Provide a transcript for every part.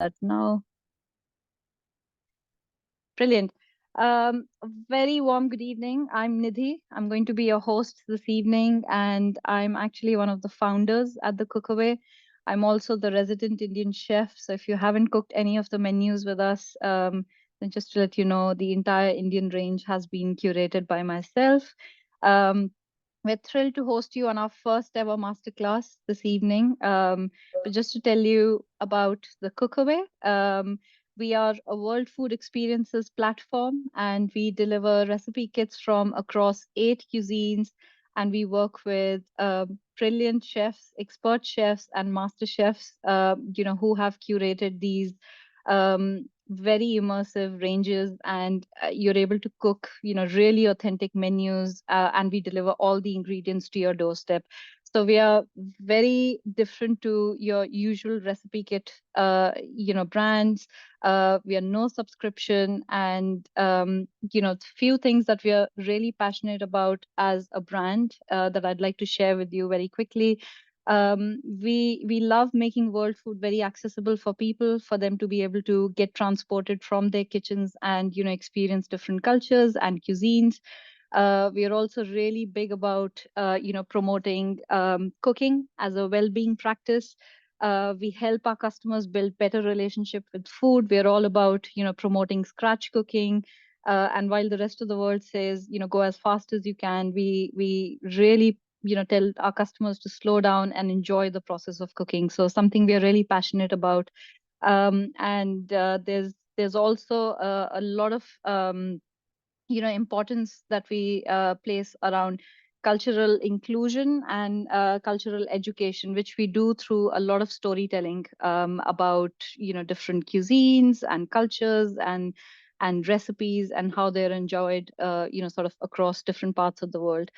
That now. Brilliant. Very warm good evening. I'm Nidhi. I'm going to be your host this evening, and I'm actually one of the founders at the Cookaway. I'm also the resident Indian chef. So if you haven't cooked any of the menus with us, then just to let you know, the entire Indian range has been curated by myself. Um, we're thrilled to host you on our first ever masterclass this evening. But just to tell you about the Cookaway, we are a world food experiences platform and we deliver recipe kits from across 8 cuisines. And we work with brilliant chefs, expert chefs, and master chefs, who have curated these very immersive ranges. And you're able to cook, really authentic menus. And we deliver all the ingredients to your doorstep. So we are very different to your usual recipe kit, brands. We are no subscription, and few things that we are really passionate about as a brand that I'd like to share with you very quickly. We love making world food very accessible for people, for them to be able to get transported from their kitchens and experience different cultures and cuisines. We are also really big about promoting cooking as a well-being practice. We help our customers build better relationship with food. We are all about promoting scratch cooking. And while the rest of the world says go as fast as you can, we really tell our customers to slow down and enjoy the process of cooking. So something we are really passionate about. And there's also a lot of importance that we place around cultural inclusion and cultural education, which we do through a lot of storytelling about different cuisines and cultures and recipes and how they're enjoyed sort of across different parts of the world.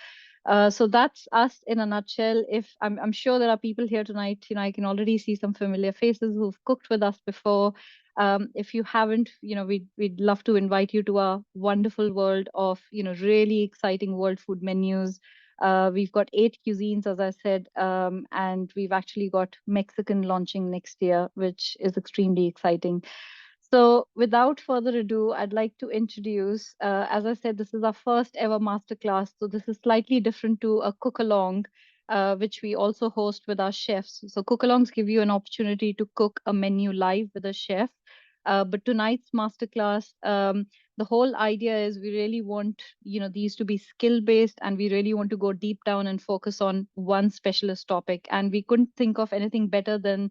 So that's us in a nutshell. If I'm sure there are people here tonight, I can already see some familiar faces who've cooked with us before. If you haven't, we'd love to invite you to our wonderful world of, really exciting world food menus. We've got 8 cuisines, as I said, and we've actually got Mexican launching next year, which is extremely exciting. So, without further ado, I'd like to introduce, as I said, this is our first ever masterclass. So, this is slightly different to a cook along, which we also host with our chefs. So, cook alongs give you an opportunity to cook a menu live with a chef. But tonight's masterclass, the whole idea is we really want, these to be skill based, and we really want to go deep down and focus on one specialist topic. And we couldn't think of anything better than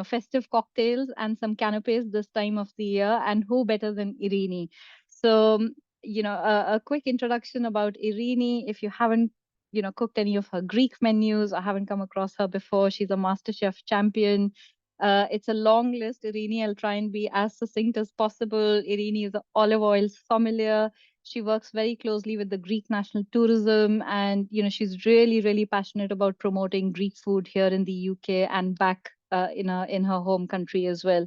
festive cocktails and some canapes this time of the year. And who better than Irini? So, a quick introduction about Irini. If you haven't, cooked any of her Greek menus or haven't come across her before, she's a MasterChef champion. It's a long list, Irini. I'll try and be as succinct as possible. Irini is an olive oil sommelier. She works very closely with the Greek National Tourism, and she's really, really passionate about promoting Greek food here in the UK and back in her home country as well.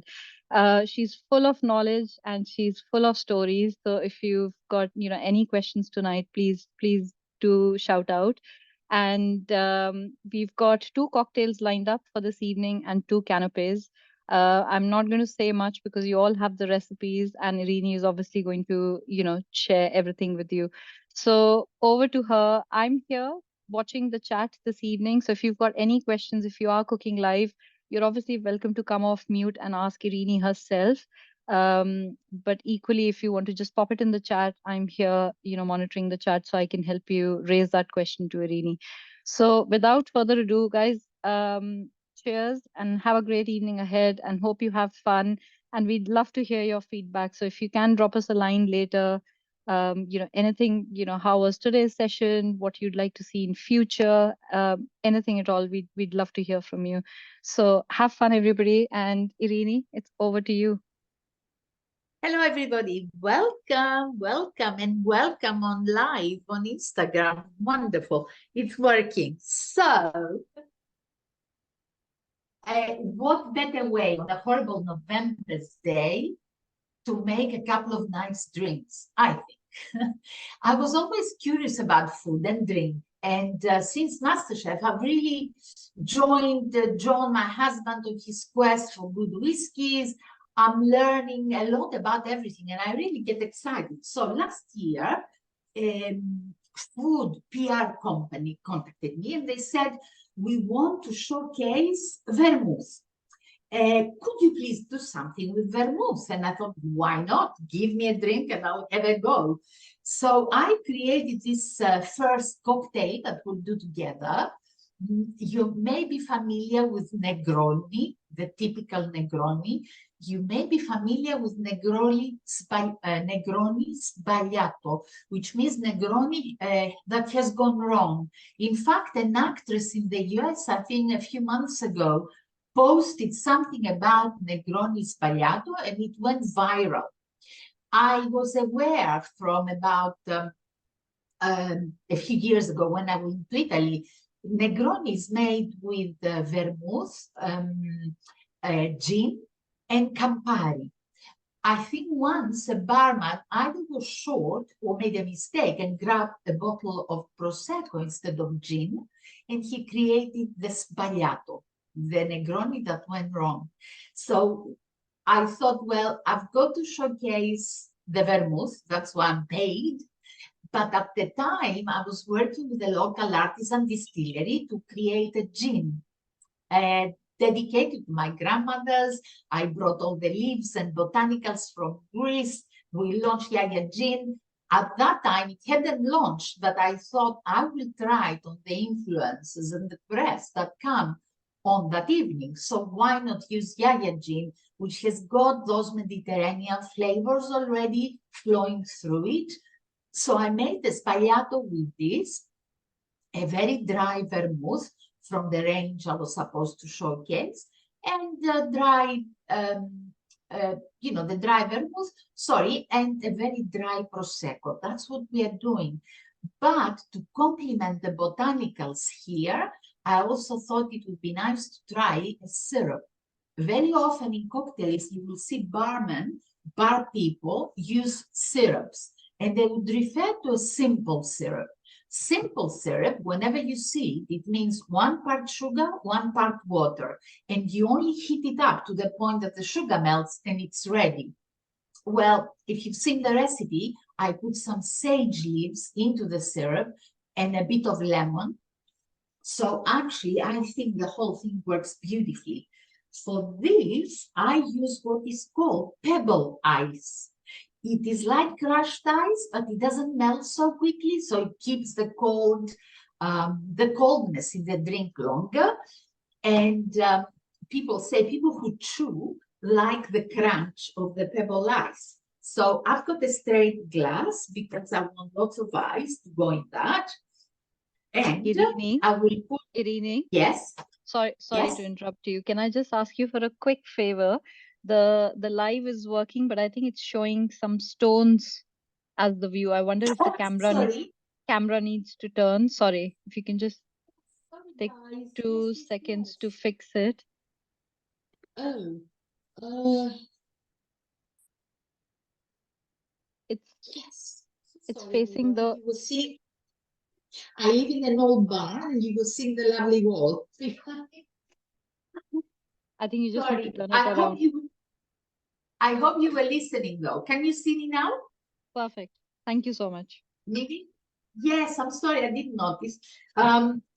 She's full of knowledge and she's full of stories. So if you've got any questions tonight, please do shout out. And we've got 2 cocktails lined up for this evening and 2 canapes. I'm not going to say much because you all have the recipes, and Irini is obviously going to, share everything with you. So over to her. I'm here watching the chat this evening. So if you've got any questions, if you are cooking live, you're obviously welcome to come off mute and ask Irini herself. But equally, if you want to just pop it in the chat, I'm here, monitoring the chat so I can help you raise that question to Irini. So without further ado, guys, cheers and have a great evening ahead and hope you have fun. And we'd love to hear your feedback. So if you can drop us a line later, anything, how was today's session, what you'd like to see in future, anything at all, we'd love to hear from you. So have fun, everybody. And Irini, it's over to you. Hello, everybody. Welcome, welcome, and welcome on live on Instagram. Wonderful. It's working. So, what better way on a horrible November's day to make a couple of nice drinks, I think. I was always curious about food and drink, And since MasterChef, I've really joined John, my husband, on his quest for good whiskeys. I'm learning a lot about everything, and I really get excited. So last year, food PR company contacted me, and they said, we want to showcase vermouth. Could you please do something with vermouth? And I thought, why not? Give me a drink and I'll have a go. So I created this first cocktail that we'll do together. You may be familiar with Negroni, the typical Negroni. You may be familiar with Negroni sbagliato, which means Negroni that has gone wrong. In fact, an actress in the US, I think a few months ago, posted something about Negroni sbagliato, and it went viral. I was aware from about a few years ago when I went to Italy, Negroni is made with vermouth, gin, and Campari. I think once a barman either was short or made a mistake and grabbed a bottle of Prosecco instead of gin, and he created the sbagliato, the Negroni that went wrong. So I thought, well, I've got to showcase the vermouth. That's why I'm paid. But at the time, I was working with a local artisan distillery to create a gin dedicated to my grandmothers. I brought all the leaves and botanicals from Greece. We launched Yaya Gin. At that time, it hadn't launched, but I thought I will try it on the influences and the press that come on that evening. So why not use Yaya Gin, which has got those Mediterranean flavors already flowing through it. So I made the sbagliato with this, a very dry vermouth from the range I was supposed to showcase, and the dry vermouth, and a very dry Prosecco. That's what we are doing. But to complement the botanicals here, I also thought it would be nice to try a syrup. Very often in cocktails, you will see bar people use syrups, and they would refer to a simple syrup. Simple syrup, whenever you see it, it means 1 part sugar, 1 part water, and you only heat it up to the point that the sugar melts and it's ready. Well, if you've seen the recipe, I put some sage leaves into the syrup and a bit of lemon. So actually, I think the whole thing works beautifully. For this, I use what is called pebble ice. It is like crushed ice, but it doesn't melt so quickly, so it keeps the coldness in the drink longer. And people who chew like the crunch of the pebble ice. So I've got a straight glass because I want lots of ice to go in that. And Irini, I will put. Irini, Yes. sorry Yes. to interrupt you. Can I just ask you for a quick favor? The live is working, but I think it's showing some stones as the view. I wonder if the camera needs to turn. Sorry, if you can just take 2 seconds to fix it. It's facing the. You will see. I live in an old barn, and you will see the lovely wall. I think you just need to turn it around. I hope you were listening, though. Can you see me now? Perfect. Thank you so much. Maybe? Yes, I'm sorry, I didn't notice.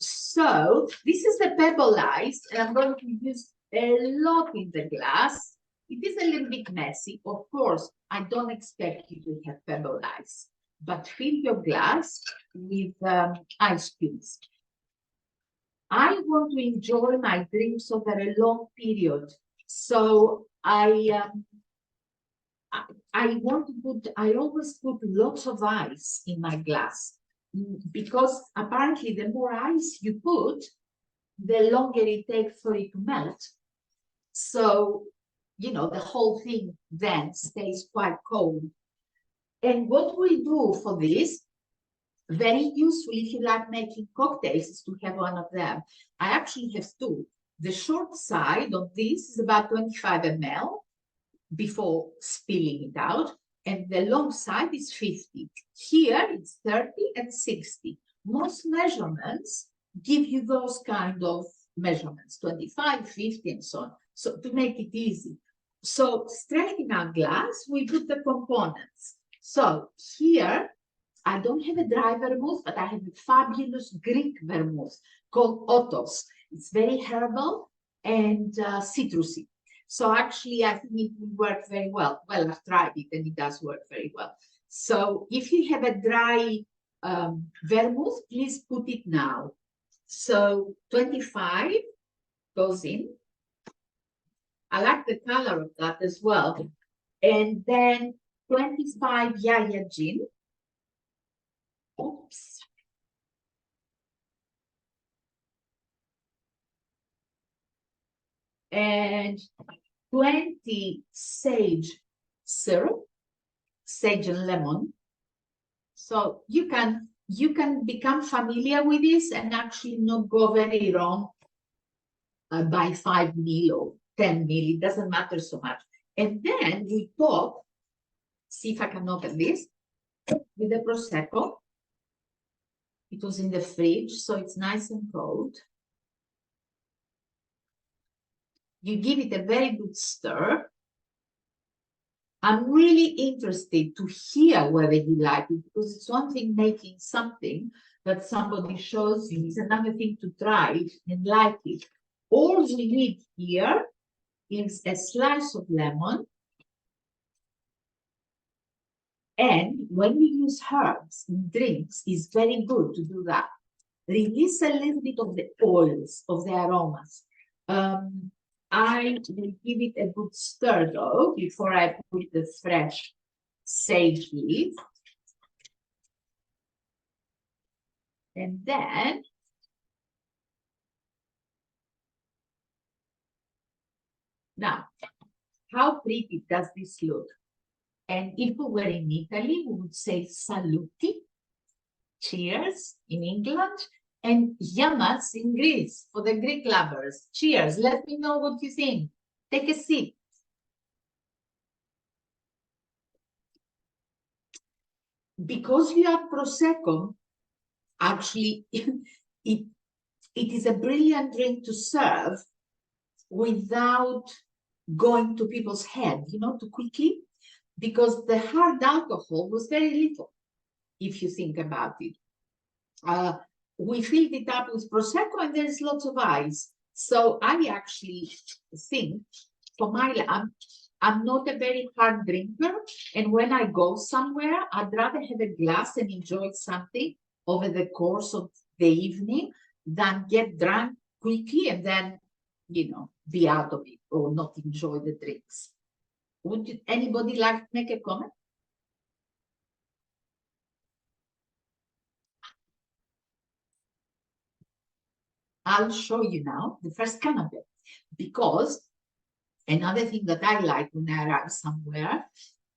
So this is the pebble ice, and I'm going to use a lot in the glass. It is a little bit messy. Of course, I don't expect you to have pebble ice, but fill your glass with ice cubes. I want to enjoy my drinks over a long period. So I always put lots of ice in my glass, because apparently the more ice you put, the longer it takes for it to melt. So, the whole thing then stays quite cold. And what we do for this, very useful if you like making cocktails, is to have one of them. I actually have 2. The short side of this is about 25 ml before spilling it out, and the long side is 50. Here it's 30 and 60. Most measurements give you those kind of measurements, 25, 50, and so on. So to make it easy. So straight in our glass, we put the components. So here, I don't have a dry vermouth, but I have a fabulous Greek vermouth called Otos. It's very herbal and citrusy. So actually, I think it will work very well. Well, I've tried it and it does work very well. So if you have a dry vermouth, please put it now. So 25 goes in. I like the color of that as well. And then 25 Yaya gin. Oops. And 20 sage syrup, sage and lemon. So you can become familiar with this and actually not go very wrong by 5 ml or 10 ml. It doesn't matter so much. And then we top, see if I can open this, with the Prosecco. It was in the fridge, so it's nice and cold. You give it a very good stir. I'm really interested to hear whether you like it, because it's one thing making something that somebody shows you, it's another thing to try it and like it. All we need here is a slice of lemon. And when you use herbs in drinks, it's very good to do that. Release a little bit of the oils, of the aromas. I will give it a good stir though, before I put the fresh sage leaf. And then now, how pretty does this look? And if we were in Italy, we would say saluti, cheers in England, and yamas in Greece for the Greek lovers. Cheers. Let me know what you think. Take a sip. Because you have Prosecco, actually, it is a brilliant drink to serve without going to people's head, you know, too quickly, because the hard alcohol was very little, if you think about it. We filled it up with Prosecco and there's lots of ice. So I actually think, for my, I'm not a very hard drinker. And when I go somewhere, I'd rather have a glass and enjoy something over the course of the evening than get drunk quickly and then, you know, be out of it or not enjoy the drinks. Would anybody like to make a comment? I'll show you now the first canapé, because another thing that I like when I arrive somewhere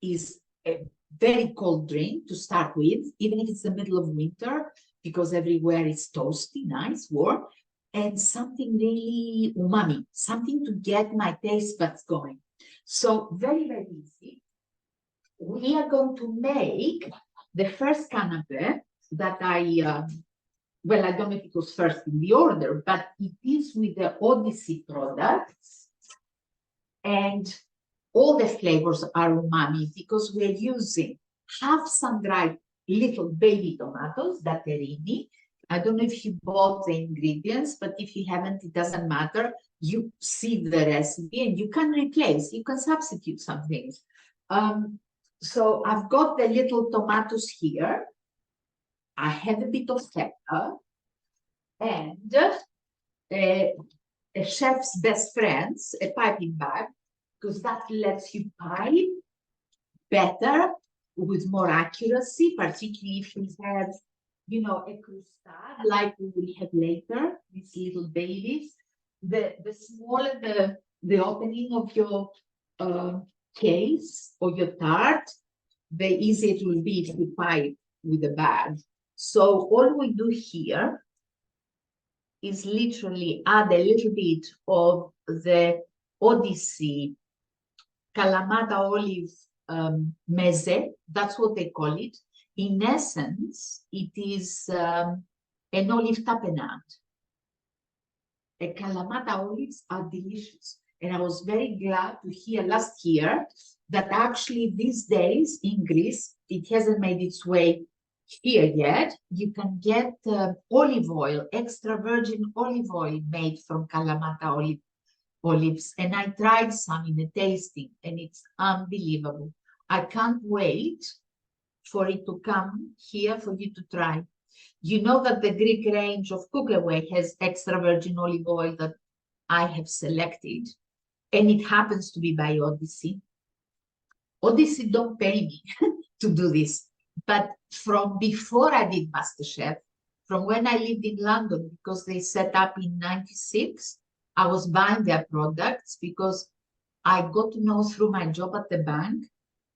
is a very cold drink to start with, even if it's the middle of winter, because everywhere is toasty, nice, warm, and something really umami, something to get my taste buds going. So very, very easy. We are going to make the first canapé that well, I don't know if it was first in the order, but it is with the Odyssey products. And all the flavors are umami because we're using half sun-dried little baby tomatoes, datterini. I don't know if you bought the ingredients, but if you haven't, it doesn't matter. You see the recipe and you can replace, you can substitute some things. So I've got the little tomatoes here. I have a bit of pepper and a chef's best friends, a piping bag, because that lets you pipe better with more accuracy, particularly if you have, you know, a crustade like we will have later, these little babies. The smaller the opening of your case or your tart, the easier it will be if you pipe with a bag. So all we do here is literally add a little bit of the Odyssey Kalamata olive meze, that's what they call it. In essence, it is and olive tapenade. And Kalamata olives are delicious. And I was very glad to hear last year that actually these days in Greece, it hasn't made its way here yet. You can get olive oil, extra virgin olive oil made from Kalamata olives. And I tried some in a tasting, and it's unbelievable. I can't wait for it to come here for you to try. You know that the Greek range of Cookaway has extra virgin olive oil that I have selected, and it happens to be by Odyssey. Odyssey don't pay me to do this, but from before I did MasterChef, from when I lived in London, because they set up in '96, I was buying their products because I got to know through my job at the bank,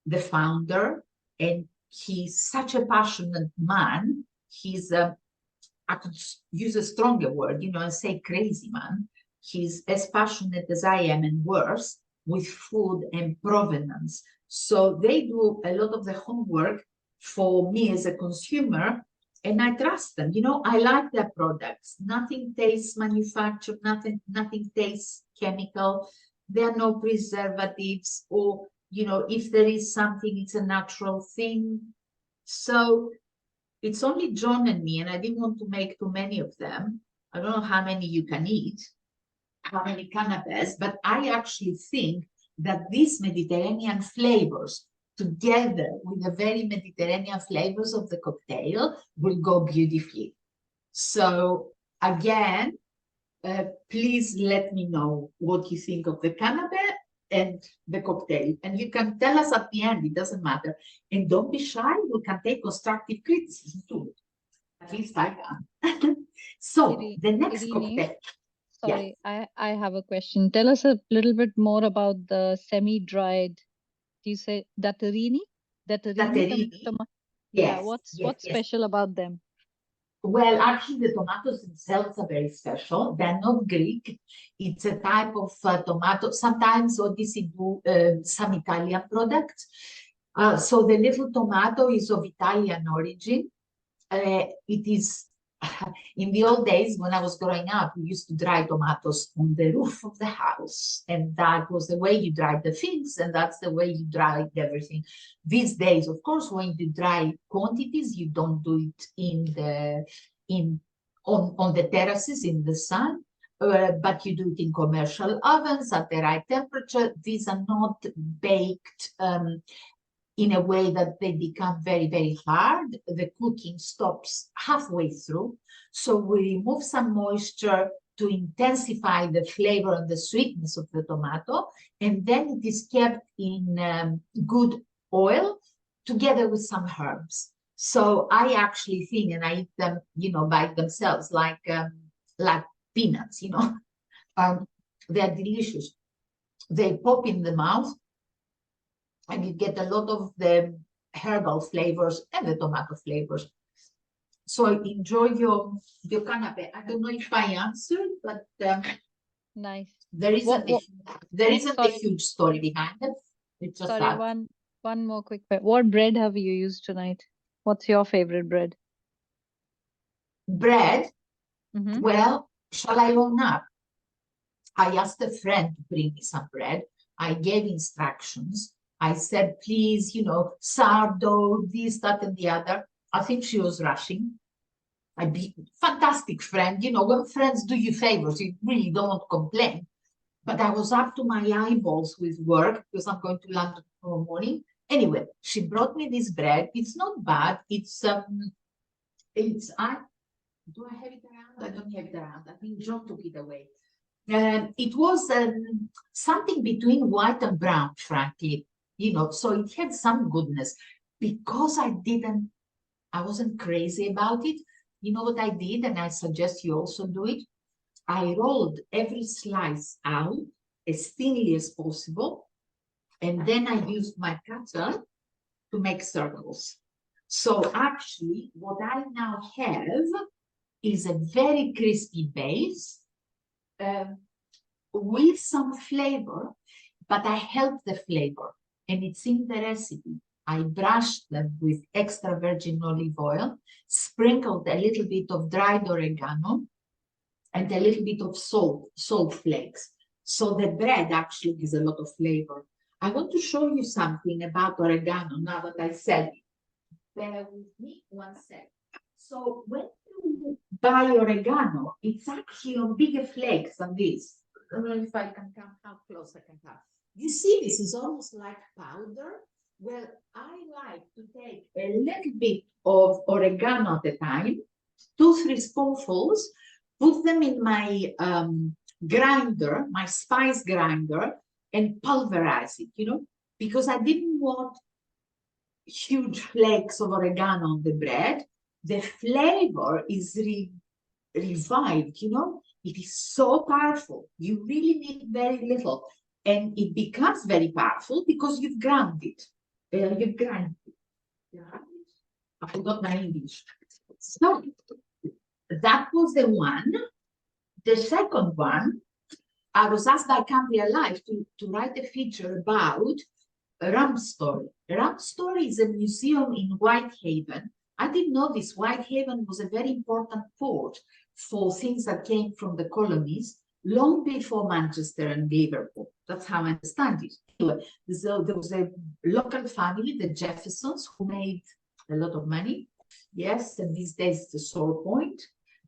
the founder, and he's such a passionate man. He's I could use a stronger word, and say crazy man. He's as passionate as I am and worse with food and provenance. So they do a lot of the homework for me as a consumer, and I trust them. I like their products. Nothing tastes manufactured, nothing tastes chemical. There are no preservatives, or, if there is something, it's a natural thing. So it's only John and me, and I didn't want to make too many of them. I don't know how many you can eat, how many canapés, but I actually think that these Mediterranean flavors, together with the very Mediterranean flavors of the cocktail, will go beautifully. So again, please let me know what you think of the canapé and the cocktail. And you can tell us at the end, it doesn't matter. And don't be shy, you can take constructive criticism too. At least I can. So the next Irini, cocktail. sorry, I have a question. Tell us a little bit more about the semi-dried, do you say datterini? Datterini. Yeah, Yes, what's yes. special about them? Well, actually, the tomatoes themselves are very special. They're not Greek. It's a type of tomato. Sometimes Odyssey do some Italian products. So the little tomato is of Italian origin. It is, in the old days when I was growing up, we used to dry tomatoes on the roof of the house. And that was the way you dried the figs, and that's the way you dried everything. These days, of course, when you dry quantities, you don't do it on the terraces in the sun. But you do it in commercial ovens at the right temperature. These are not baked in a way that they become very, very hard. The cooking stops halfway through. So we remove some moisture to intensify the flavor and the sweetness of the tomato. And then it is kept in good oil together with some herbs. So I actually think, and I eat them, by themselves, like peanuts, they're delicious. They pop in the mouth, and you get a lot of the herbal flavors and the tomato flavors. So enjoy your canapé. I don't know if I answered, but Nice. There isn't a huge story behind it. It's just Sorry, that. one more quick question. What bread have you used tonight? What's your favorite bread? Bread, Mm-hmm. well, shall I own up? I asked a friend to bring me some bread. I gave instructions. I said, please, sourdough, this, that, and the other. I think she was rushing. I'd be fantastic friend. When friends do you favors, you really don't complain. But I was up to my eyeballs with work because I'm going to London tomorrow morning. Anyway, she brought me this bread. It's not bad. Do I have it around? I don't have it around. I think John took it away. It was something between white and brown, frankly, so it had some goodness. Because I wasn't crazy about it. You know what I did, and I suggest you also do it? I rolled every slice out as thinly as possible, and then I used my cutter to make circles. So actually, what I now have is a very crispy base, with some flavor, but I help the flavor, and it's in the recipe. I brushed them with extra virgin olive oil, sprinkled a little bit of dried oregano, and a little bit of salt flakes. So the bread actually gives a lot of flavor. I want to show you something about oregano now that I said it. Bear with me one sec. So when you buy oregano, it's actually on bigger flakes than this. I don't know if I can come, how close I can come. You see, this is almost like powder. Well, I like to take a little bit of oregano at a time, 2-3 spoonfuls, put them in my grinder, my spice grinder, and pulverize it, you know, because I didn't want huge flakes of oregano on the bread. The flavor is revived, you know, it is so powerful. You really need very little, and it becomes very powerful because you've ground it. You've ground it. I forgot my English. So that was the one. The second one, I was asked by Cambria Life to write a feature about Rum Story. Rum Story is a museum in Whitehaven. I didn't know this. Whitehaven was a very important port for things that came from the colonies long before Manchester and Liverpool. That's how I understand it. Anyway, there was a local family, the Jeffersons, who made a lot of money. Yes, and these days it's a sore point.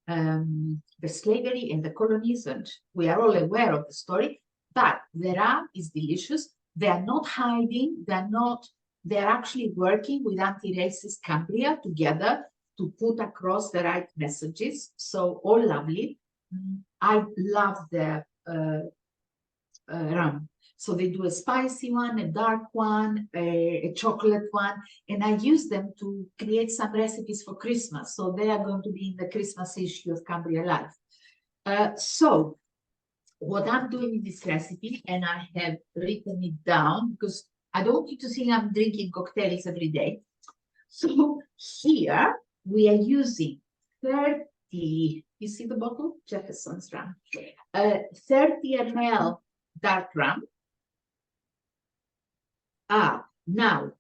The slavery and the colonies, and we are all aware of the story, but the rum is delicious. They are not hiding, they're actually working with anti-racist Cambria together to put across the right messages. So all lovely. I love the rum. So they do a spicy one, a dark one, a chocolate one, and I use them to create some recipes for Christmas. So they are going to be in the Christmas issue of Cambria Life. So what I'm doing in this recipe, and I have written it down because I don't want you to think I'm drinking cocktails every day. So here we are using 30, you see the bottle? Jefferson's rum. 30 ml dark rum. Now,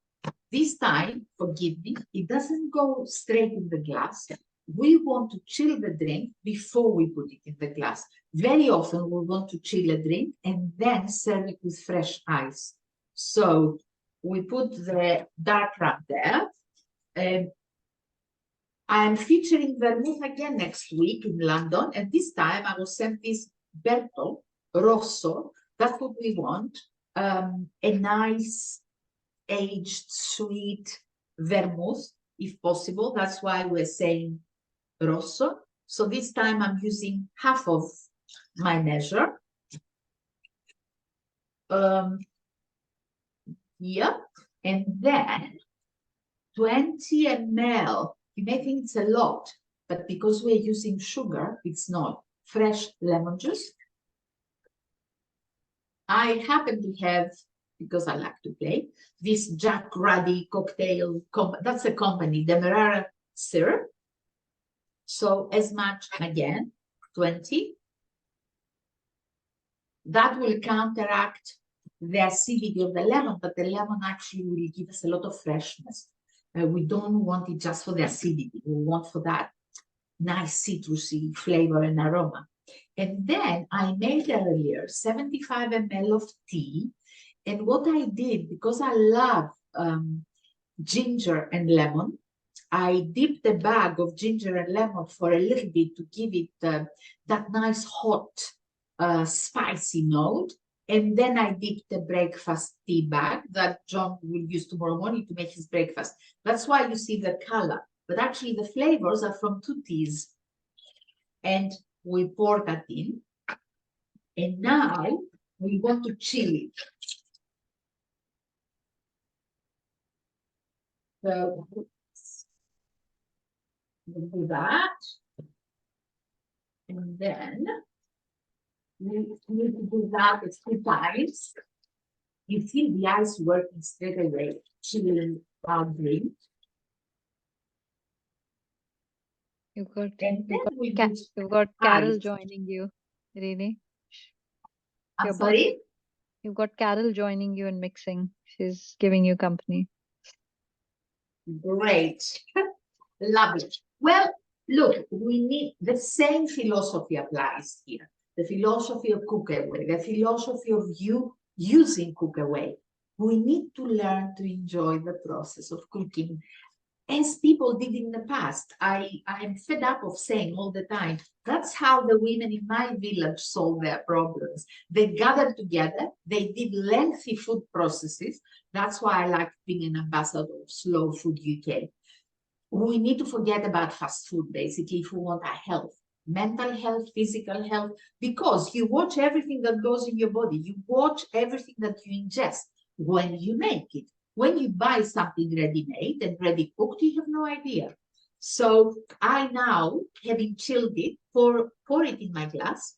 this time, forgive me, it doesn't go straight in the glass. We want to chill the drink before we put it in the glass. Very often we want to chill a drink and then serve it with fresh ice. So we put the dark rum there. I'm featuring vermouth again next week in London, and this time I will send this Berto Rosso. That's what we want. A nice aged sweet vermouth, if possible. That's why we're saying Rosso. So this time I'm using half of my measure. Yeah, and then 20 ml. You may think it's a lot, but because we're using sugar, it's not. Fresh lemon juice. I happen to have, because I like to play, this Jack Ruddy cocktail, that's a company, Demerara syrup. So as much, again, 20. That will counteract the acidity of the lemon, but the lemon actually will give us a lot of freshness. We don't want it just for the acidity. We want for that nice citrusy flavor and aroma. And then I made earlier 75 ml of tea. And what I did, because I love ginger and lemon, I dipped a bag of ginger and lemon for a little bit to give it that nice hot, spicy note. And then I dipped a breakfast tea bag that John will use tomorrow morning to make his breakfast. That's why you see the color. But actually the flavors are from 2 teas. And we pour that in. And now we want to chill it. So we'll do that. And then we need to do that 2 times. You feel the ice working straight away, chilling our drink. You've got Carol joining you, Irini. I'm sorry? You've got Carol joining you in mixing. She's giving you company. Great. Love it. Well, look, we need the same philosophy applies here. The philosophy of cook away, the philosophy of you using cook away. We need to learn to enjoy the process of cooking as people did in the past. I'm fed up of saying all the time, that's how the women in my village solved their problems. They gathered together, they did lengthy food processes. That's why I like being an ambassador of Slow Food UK. We need to forget about fast food, basically, if we want our health, mental health, physical health, because you watch everything that goes in your body. You watch everything that you ingest when you make it. When you buy something ready-made and ready-cooked, you have no idea. So I now, having chilled it, pour it in my glass.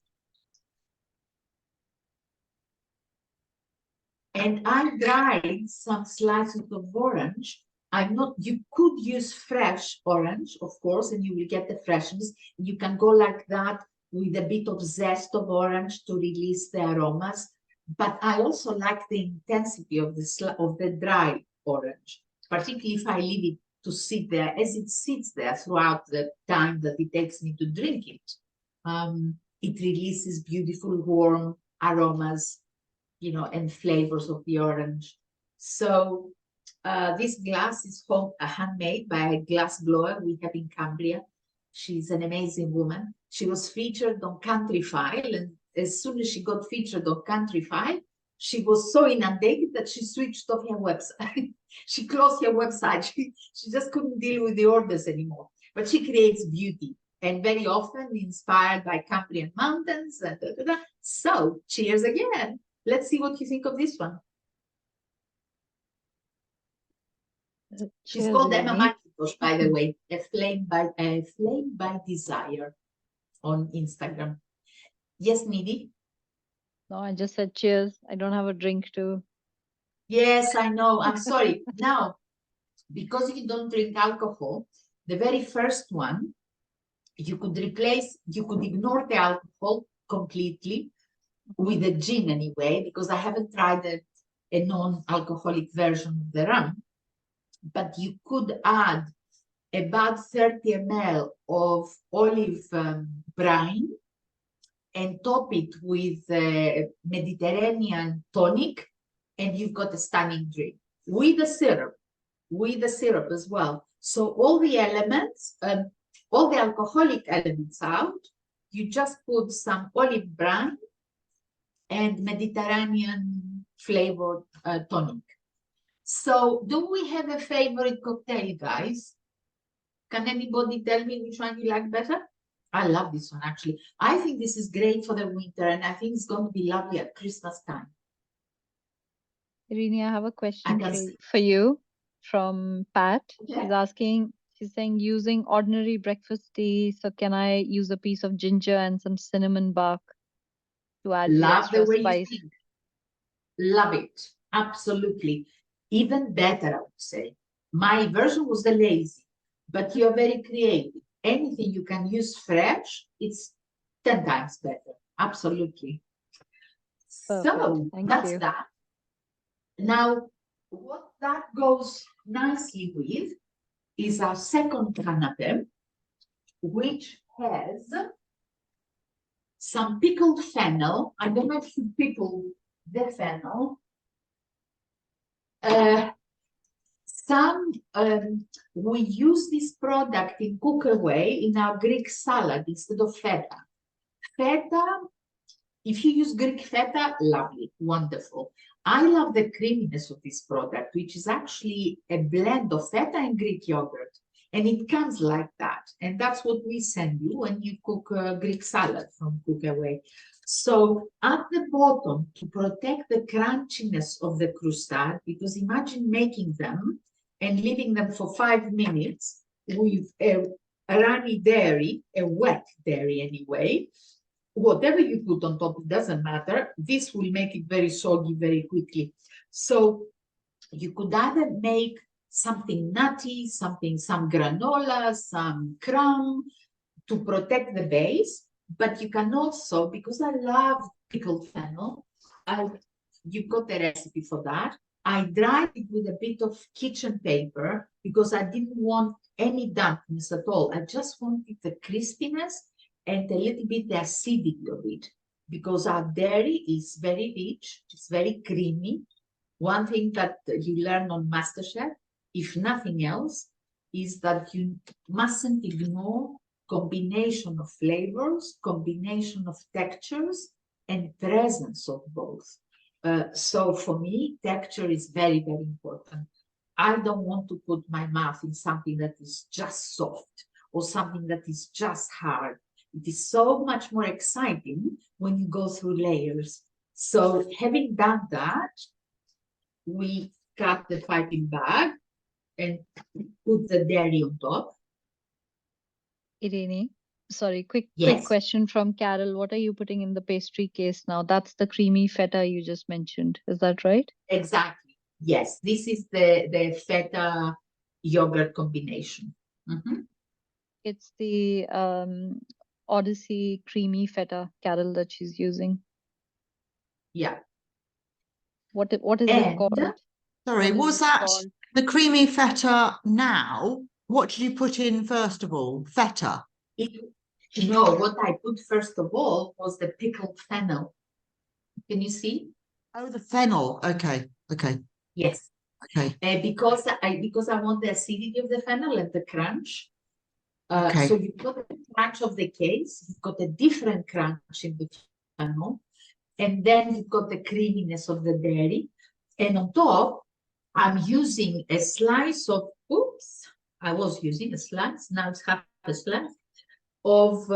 And I dried some slices of orange. You could use fresh orange, of course, and you will get the freshness. You can go like that with a bit of zest of orange to release the aromas. But I also like the intensity of the dry orange, particularly if I leave it to sit there, as it sits there throughout the time that it takes me to drink it. It releases beautiful, warm aromas, you know, and flavors of the orange. So this glass is handmade by a glass blower we have in Cumbria. She's an amazing woman. She was featured on Countryfile, and as soon as she got featured on Countryfile, she was so inundated that she switched off her website. She closed her website. She just couldn't deal with the orders anymore. But she creates beauty, and very often inspired by Cambrian mountains. And So, cheers again. Let's see what you think of this one. She's called Emma McIntosh, by the way, a flame by desire on Instagram. Yes, Nidhi? No, I just said cheers. I don't have a drink too. Yes, I know. I'm sorry. Now, because you don't drink alcohol, the very first one, you could ignore the alcohol completely with a gin anyway, because I haven't tried a non-alcoholic version of the rum. But you could add about 30 ml of olive brine and top it with Mediterranean tonic, and you've got a stunning drink with the syrup as well. So all the elements, all the alcoholic elements out, you just put some olive brine and Mediterranean flavored tonic. So do we have a favorite cocktail, guys? Can anybody tell me which one you like better? I love this one, actually. I think this is great for the winter, and I think it's going to be lovely at Christmas time. Irini, I have a question for you from Pat. Okay. She's saying using ordinary breakfast tea. So can I use a piece of ginger and some cinnamon bark to add the extra spice? You think. Love it. Absolutely. Even better, I would say. My version was the lazy, but you're very creative. Anything you can use fresh, it's 10 times better. Absolutely. Perfect. So that's that. Now, what that goes nicely with is our second canapé, which has some pickled fennel. I don't know if you pickled the fennel. We use this product in Cookaway in our Greek salad instead of feta. Feta, if you use Greek feta, lovely, wonderful. I love the creaminess of this product, which is actually a blend of feta and Greek yogurt. And it comes like that. And that's what we send you when you cook Greek salad from Cookaway. So at the bottom, to protect the crunchiness of the crustade, because imagine making them and leaving them for 5 minutes with a runny dairy, a wet dairy anyway. Whatever you put on top, it doesn't matter. This will make it very soggy very quickly. So you could either make something nutty, some granola, some crumb to protect the base, but you can also, because I love pickled fennel, you've got the recipe for that. I dried it with a bit of kitchen paper because I didn't want any dampness at all. I just wanted the crispiness and a little bit the acidity of it, because our dairy is very rich, it's very creamy. One thing that you learn on MasterChef, if nothing else, is that you mustn't ignore combination of flavors, combination of textures, and presence of both. So for me, texture is very, very important. I don't want to put my mouth in something that is just soft or something that is just hard. It is so much more exciting when you go through layers. So having done that, we cut the piping bag and put the dairy on top. Irini, sorry, quick Yes, question from Carol. What are you putting in the pastry case now? That's the creamy feta you just mentioned. Is that right? exactly. Yes, this is the feta yogurt combination. Mhm. It's the Odyssey creamy feta, Carol, that she's using. Yeah. What is it And called? Sorry, What is was it that called? the creamy feta now? What did you put in first of all? Feta. no, what I put first of all was the pickled fennel. Can you see? Oh, the fennel. Okay, okay, Yes. okay. Because I want the acidity of the fennel and the crunch. Okay. So you've got the crunch of the case, you've got a different crunch in the fennel, and then you've got the creaminess of the dairy. And on top, I'm using a slice of, I was using a slice, now it's half a slice, of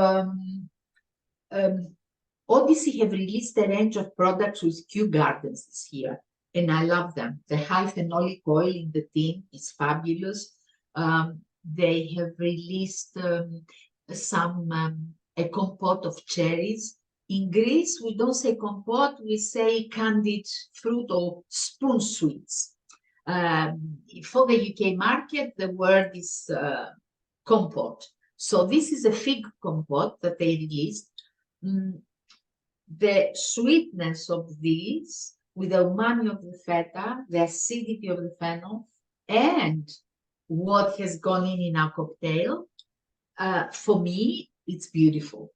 Odyssey have released a range of products with Kew Gardens this year, and I love them. The high phenolic oil in the tin is fabulous. They have released a compote of cherries. In Greece, we don't say compote, we say candied fruit or spoon sweets. For the UK market, the word is compote. So this is a fig compote that they released. The sweetness of this, with the umami of the feta, the acidity of the fennel, and what has gone in our cocktail, for me, it's beautiful.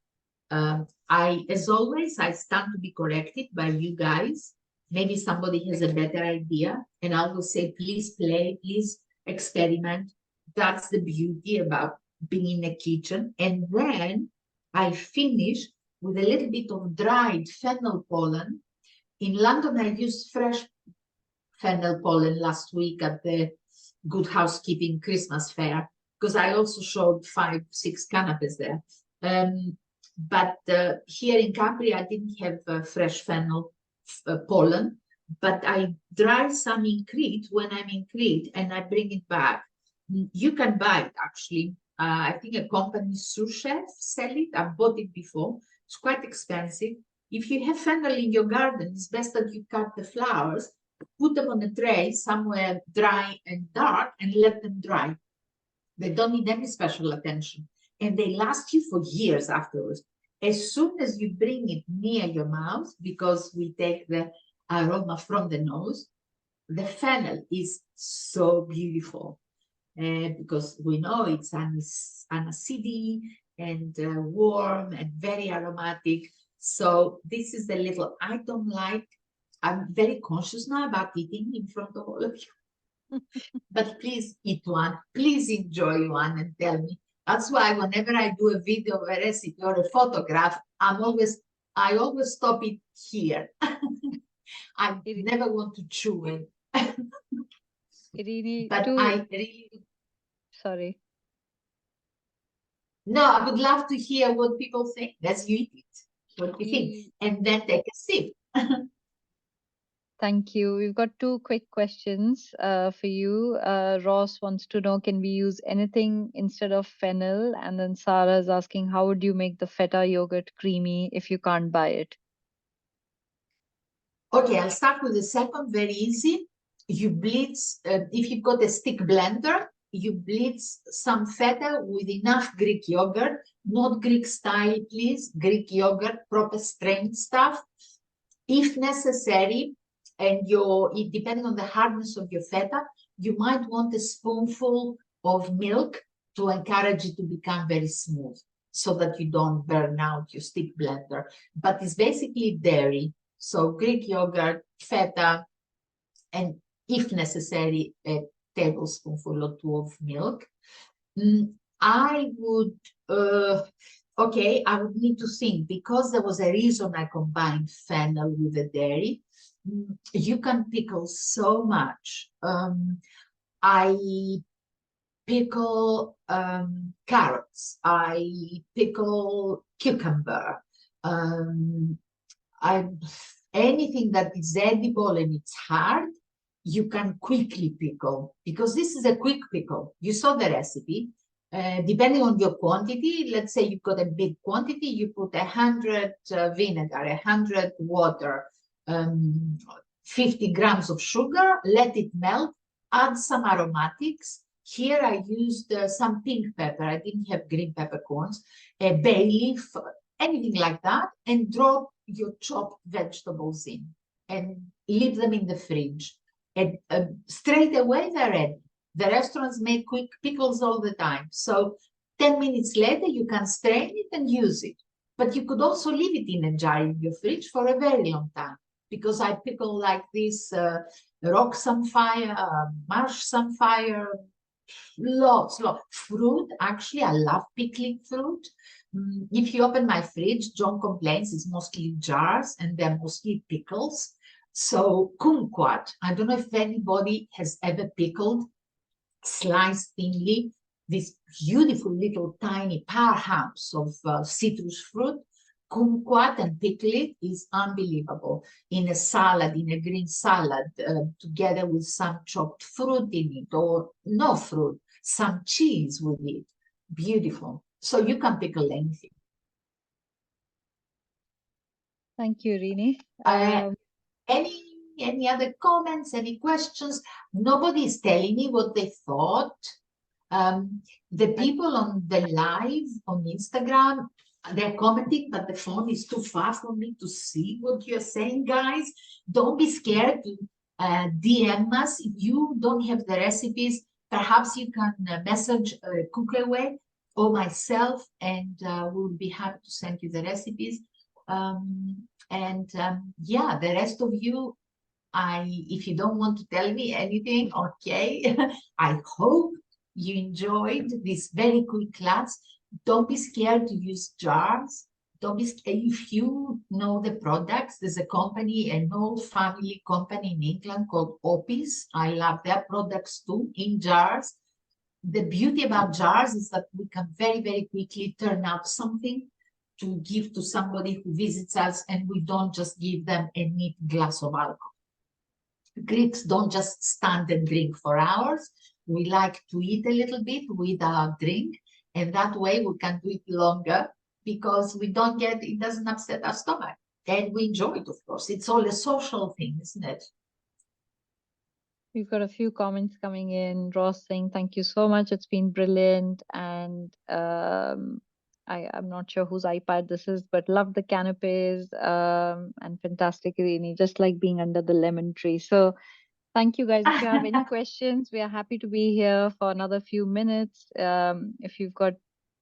As always, I stand to be corrected by you guys. Maybe somebody has a better idea, and I will say, please play, please experiment. That's the beauty about being in a kitchen. And then I finish with a little bit of dried fennel pollen. In London, I used fresh fennel pollen last week at the Good Housekeeping Christmas fair, because I also showed 5, 6 canapes there. But here in Capri, I didn't have fresh fennel pollen, but I dry some in Crete when I'm in Crete, and I bring it back. You can buy it, actually. I think a company, Sous Chef, sell it. I've bought it before. It's quite expensive. If you have fennel in your garden, it's best that you cut the flowers, put them on a tray somewhere dry and dark, and let them dry. They don't need any special attention, and they last you for years afterwards. As soon as you bring it near your mouth, because we take the aroma from the nose, the fennel is so beautiful, because we know it's anacidic and warm and very aromatic. So this is the little, I don't like, I'm very conscious now about eating in front of all of you. But please eat one, please enjoy one and tell me. That's why whenever I do a video of a recipe or a photograph, I always stop it here. I never want to chew it. Irini, But I really, sorry. no, I would love to hear what people think as you eat it. What do you think? And then take a sip. Thank you. We've got 2 quick questions for you. Ross wants to know, can we use anything instead of fennel? And then Sarah is asking, how would you make the feta yogurt creamy if you can't buy it? Okay, I'll start with the second, very easy. You blitz, if you've got a stick blender, you blitz some feta with enough Greek yogurt, not Greek style, please, Greek yogurt, proper strained stuff. If necessary, and depending on the hardness of your feta, you might want a spoonful of milk to encourage it to become very smooth, so that you don't burn out your stick blender. But it's basically dairy, so Greek yogurt, feta, and if necessary, a tablespoonful or two of milk. I would, okay, I would need to think, because there was a reason I combined fennel with the dairy. You can pickle so much. I pickle carrots. I pickle cucumber. Anything that is edible and it's hard, you can quickly pickle, because this is a quick pickle. You saw the recipe. Depending on your quantity, let's say you've got a big quantity, you put 100 vinegar, 100 water, 50 grams of sugar, let it melt, add some aromatics. Here I used some pink pepper. I didn't have green peppercorns, a bay leaf, anything like that, and drop your chopped vegetables in and leave them in the fridge. And straight away they're ready. The restaurants make quick pickles all the time. So 10 minutes later, you can strain it and use it. But you could also leave it in a jar in your fridge for a very long time, because I pickle like this rock samphire, marsh samphire, lots. Fruit, actually, I love pickling fruit. If you open my fridge, John complains, it's mostly jars and they're mostly pickles. So kumquat, I don't know if anybody has ever pickled, sliced thinly, this beautiful little tiny powerhouse of citrus fruit. Kumquat and pickle it is unbelievable. In a salad, in a green salad, together with some chopped fruit in it, or no fruit, some cheese with it. Beautiful. So you can pickle anything. Thank you, Irini. Any other comments, any questions? Nobody is telling me what they thought. The people on the live on Instagram, they're commenting, but the phone is too far for me to see what you're saying, guys. Don't be scared to DM us. If you don't have the recipes, perhaps you can message Cookway or myself, and we'll be happy to send you the recipes. Yeah, the rest of you, if you don't want to tell me anything, okay. I hope you enjoyed this very quick class. Don't be scared to use jars. Don't be scared. If you know the products, there's a company, an old family company in England called Opis. I love their products too, in jars. The beauty about jars is that we can very, very quickly turn out something to give to somebody who visits us, and we don't just give them a neat glass of alcohol. Greeks don't just stand and drink for hours. We like to eat a little bit with our drink, and that way we can do it longer, because we don't get, it doesn't upset our stomach, and we enjoy it, of course. It's all a social thing, isn't it? We've got a few comments coming in. Ross saying, thank you so much. It's been brilliant. And I'm not sure whose iPad this is, but love the canapes and fantastic, Irini, just like being under the lemon tree. So thank you, guys. If you have any questions, we are happy to be here for another few minutes. If you've got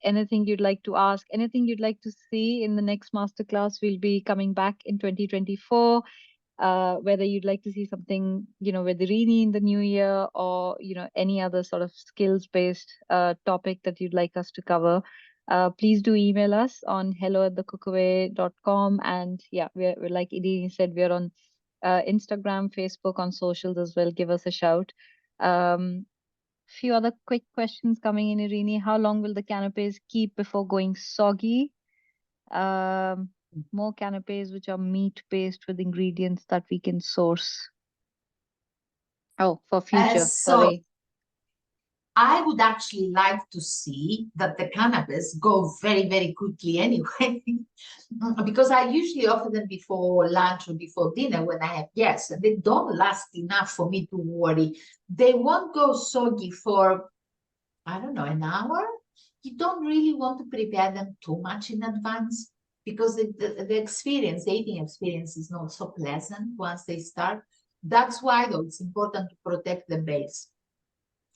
anything you'd like to ask, anything you'd like to see in the next masterclass, we'll be coming back in 2024. Whether you'd like to see something, with Irini in the new year, or, any other sort of skills-based topic that you'd like us to cover, please do email us on hello@thecookway.com. And yeah, we're like Irini said, we're on Instagram, Facebook, on socials as well. Give us a shout. Few other quick questions coming in, Irini. How long will the canapes keep before going soggy? More canapes which are meat-based with ingredients that we can source. Oh, for future, sorry. I would actually like to see that the canapes go very, very quickly anyway, because I usually offer them before lunch or before dinner when I have guests, and they don't last enough for me to worry. They won't go soggy for, I don't know, an hour. You don't really want to prepare them too much in advance, because the eating experience is not so pleasant once they start. That's why, though, it's important to protect the base.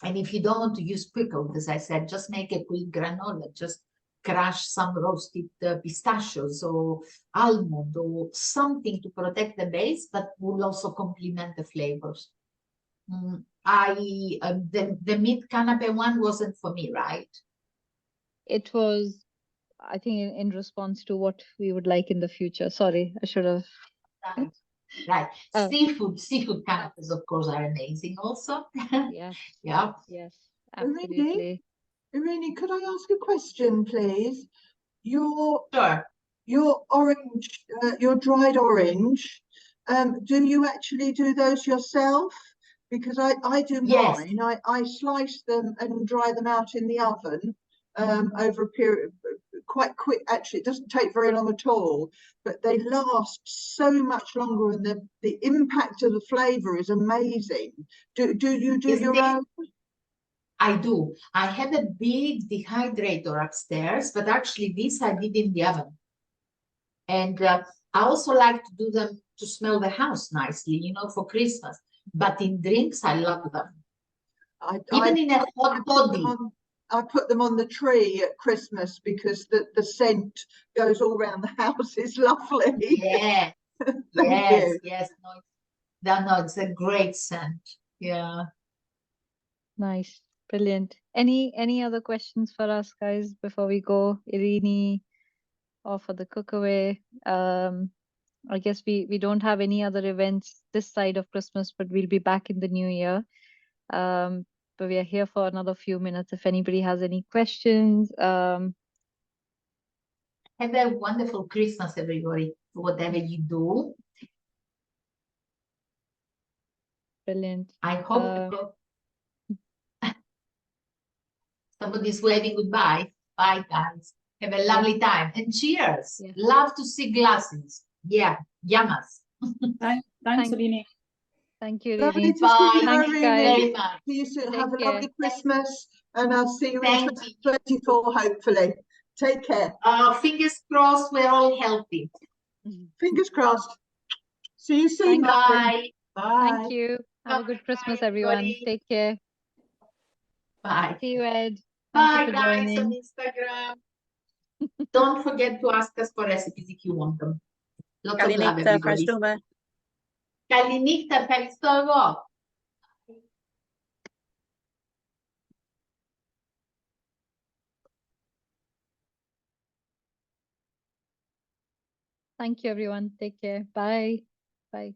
And if you don't want to use pickled, as I said, just make a quick granola. Just crush some roasted pistachios or almond or something to protect the base, but will also complement the flavors. The meat canapé one wasn't for me, right? It was, I think, in response to what we would like in the future. Sorry, I should have. Right. Right. Oh. Seafood canapés, of course, are amazing also. Yes. Yeah. Yes, Irini, absolutely. Irini, could I ask a question, please? Your Sure. orange, your dried orange, do you actually do those yourself? Because I do Yes. mine. I slice them and dry them out in the oven over a period, quite quick. Actually, it doesn't take very long at all, but they last so much longer, and the impact of the flavor is amazing. Do you do your own? I do. I have a big dehydrator upstairs, but actually this I did in the oven. And I also like to do them to smell the house nicely, you know, for Christmas. But in drinks, I love them. Even in a hot body. I put them on the tree at Christmas because the scent goes all around the house. It's lovely. Yeah. Yes, yes. No, it's a great scent. Yeah. Nice. Brilliant. Any other questions for us, guys, before we go? Irini, or for the cookaway? I guess we don't have any other events this side of Christmas, but we'll be back in the new year. But we are here for another few minutes if anybody has any questions. Have a wonderful Christmas, everybody, whatever you do. Brilliant. I hope somebody's waving goodbye. Bye, guys. Have a lovely time. And cheers. Yeah. Love to see glasses. Yeah, yamas. Thanks, Irini. Thank you, Lovely Irini. to see you, Thanks, Irini. guys. Very much. See you soon. Take Have a care. lovely Christmas, and I'll see you in Thank you. 2024, hopefully. Take care. Fingers crossed we're all healthy. Fingers crossed. See you soon. Thank Bye. darling. Bye. Thank you. Have a good Christmas, Bye, everyone. everybody. Take care. Bye. See you, Ed. Thank you Bye, for guys, on joining. Instagram. Don't forget to ask us for recipes if you want them. Lots of love, Καληνύχτα, everybody. ευχαριστούμε. Καληνύχτα, ευχαριστώ εγώ. Thank you, everyone. Take care. Bye. Bye.